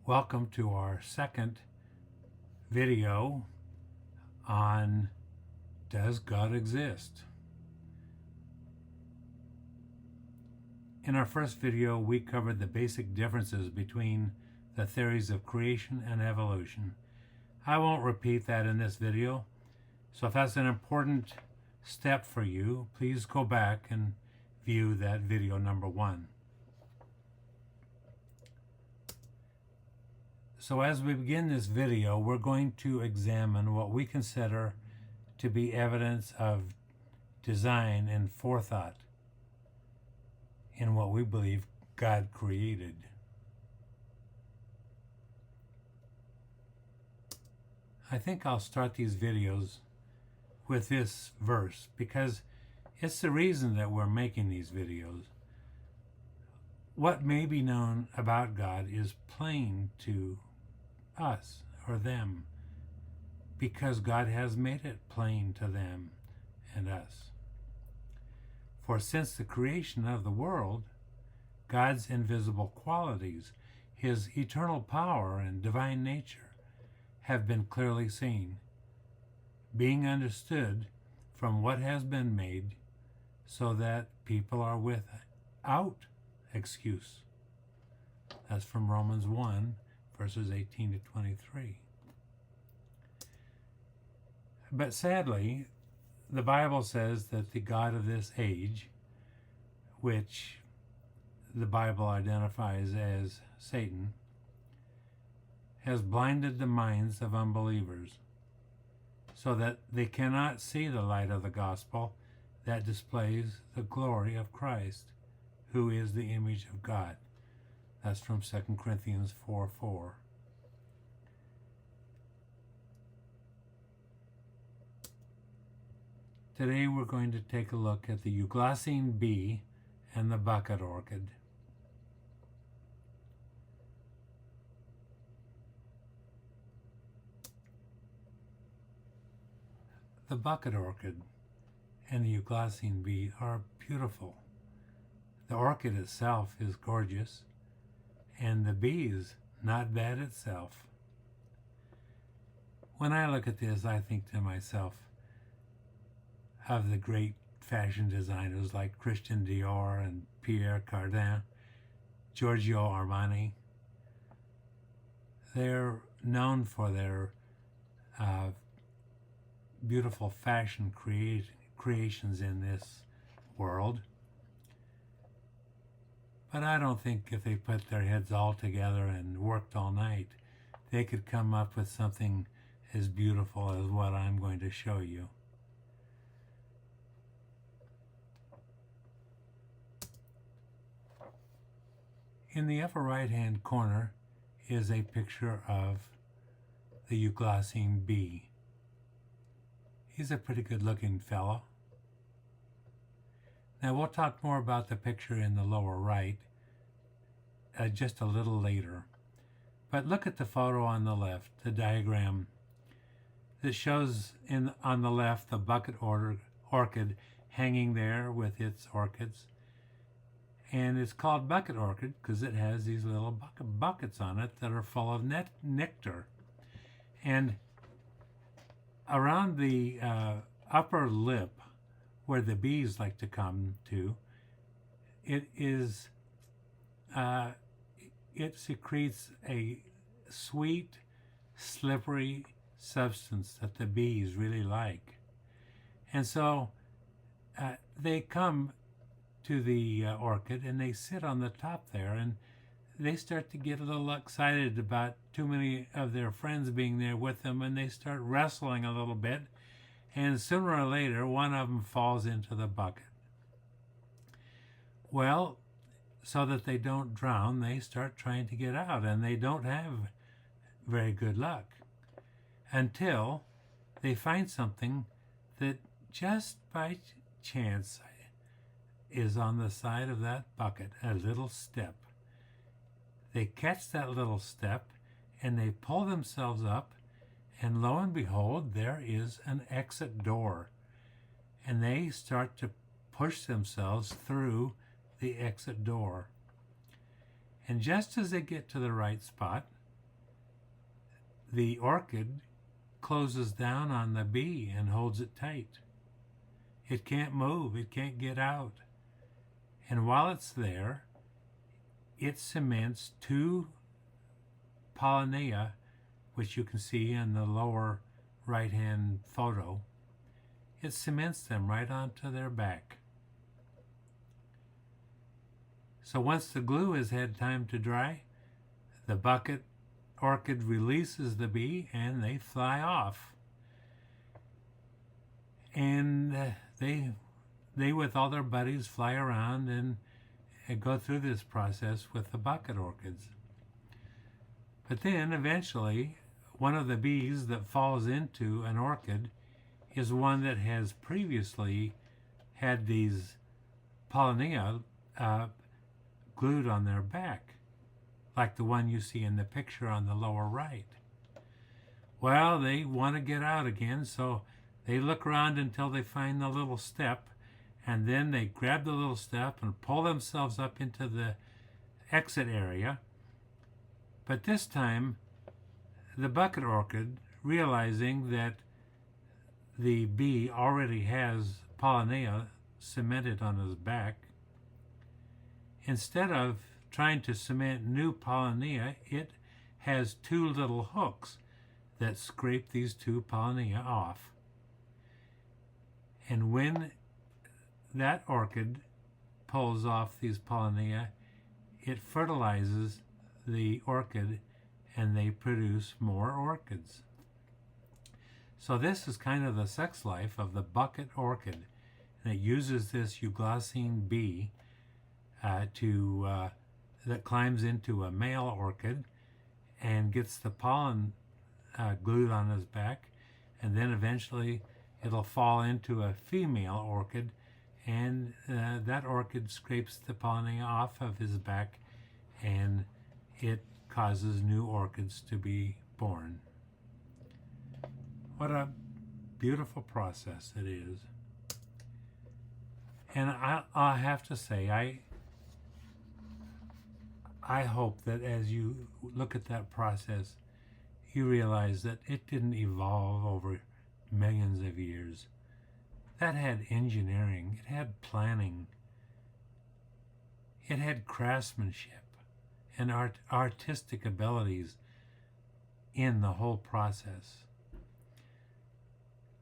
Welcome to our second video on Does God Exist? In our first video, we covered the basic differences between the theories of creation and evolution. I won't repeat that in this video, so if that's an important step for you, please go back and view that video number 1. So as we begin this video, we're going to examine what we consider to be evidence of design and forethought in what we believe God created. I think I'll start these videos with this verse because it's the reason that we're making these videos. What may be known about God is plain to us or them because God has made it plain to them and us. For since the creation of the world, God's invisible qualities, his eternal power and divine nature, have been clearly seen, being understood from what has been made, so that people are without excuse. That's from Romans 1, verses 18 to 23. But sadly, the Bible says that the God of this age, which the Bible identifies as Satan, has blinded the minds of unbelievers so that they cannot see the light of the gospel that displays the glory of Christ, who is the image of God. That's from 2 Corinthians 4:4. Today we're going to take a look at the Euglossine bee and the bucket orchid. The bucket orchid and the Euglossine bee are beautiful. The orchid itself is gorgeous, and the bee is not bad itself. When I look at this, I think to myself of the great fashion designers like Christian Dior and Pierre Cardin, Giorgio Armani. They're known for their beautiful fashion creations in this world. But I don't think if they put their heads all together and worked all night, they could come up with something as beautiful as what I'm going to show you. In the upper right-hand corner is a picture of the Euglossine bee. He's a pretty good-looking fellow. Now we'll talk more about the picture in the lower right just a little later. But look at the photo on the left, the diagram that shows on the left the bucket orchid hanging there with its orchids. And it's called bucket orchid because it has these little buckets on it that are full of nectar. And around the upper lip, where the bees like to come to, it secretes a sweet, slippery substance that the bees really like. And so they come to the orchid and they sit on the top there, and they start to get a little excited about too many of their friends being there with them, and they start wrestling a little bit, and sooner or later one of them falls into the bucket. Well, so that they don't drown, they start trying to get out, and they don't have very good luck until they find something that just by chance is on the side of that bucket, a little step. They catch that little step and they pull themselves up, and lo and behold, there is an exit door. And they start to push themselves through the exit door. And just as they get to the right spot, the orchid closes down on the bee and holds it tight. It can't move, it can't get out. And while it's there, it cements two pollinia, which you can see in the lower right-hand photo. It cements them right onto their back. So once the glue has had time to dry, the bucket orchid releases the bee and they fly off. And they with all their buddies fly around and go through this process with the bucket orchids. But then eventually one of the bees that falls into an orchid is one that has previously had these pollinia glued on their back, like the one you see in the picture on the lower right. Well, they want to get out again, so they look around until they find the little step, and then they grab the little step and pull themselves up into the exit area. But this time, the bucket orchid, realizing that the bee already has pollinia cemented on his back, instead of trying to cement new pollinia, it has two little hooks that scrape these two pollinia off. And when that orchid pulls off these pollinia, it fertilizes the orchid and they produce more orchids. So this is kind of the sex life of the bucket orchid, and it uses this Euglossine bee that climbs into a male orchid and gets the pollen glued on his back, and then eventually it'll fall into a female orchid, and that orchid scrapes the pollen off of his back, and it causes new orchids to be born. What a beautiful process it is. And I have to say, I hope that as you look at that process, you realize that it didn't evolve over millions of years. That had engineering, it had planning, it had craftsmanship and artistic abilities in the whole process.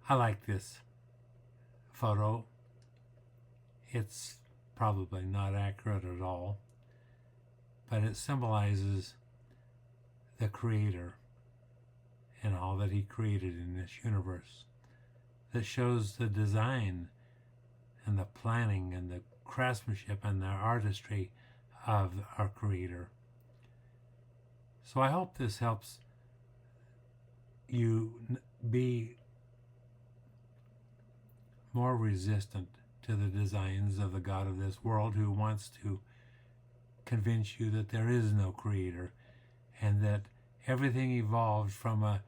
I like this photo. It's probably not accurate at all, but it symbolizes the Creator and all that He created in this universe. That shows the design and the planning and the craftsmanship and the artistry of our Creator. So I hope this helps you be more resistant to the designs of the God of this world, who wants to convince you that there is no Creator and that everything evolved from a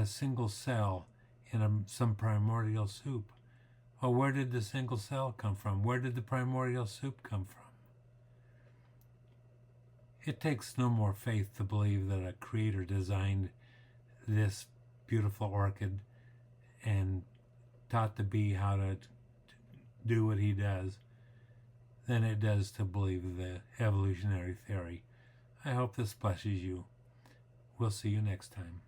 single cell in some primordial soup. Well, where did the single cell come from? Where did the primordial soup come from? It takes no more faith to believe that a Creator designed this beautiful orchid and taught the bee how to do what he does than it does to believe the evolutionary theory. I hope this blesses you. We'll see you next time.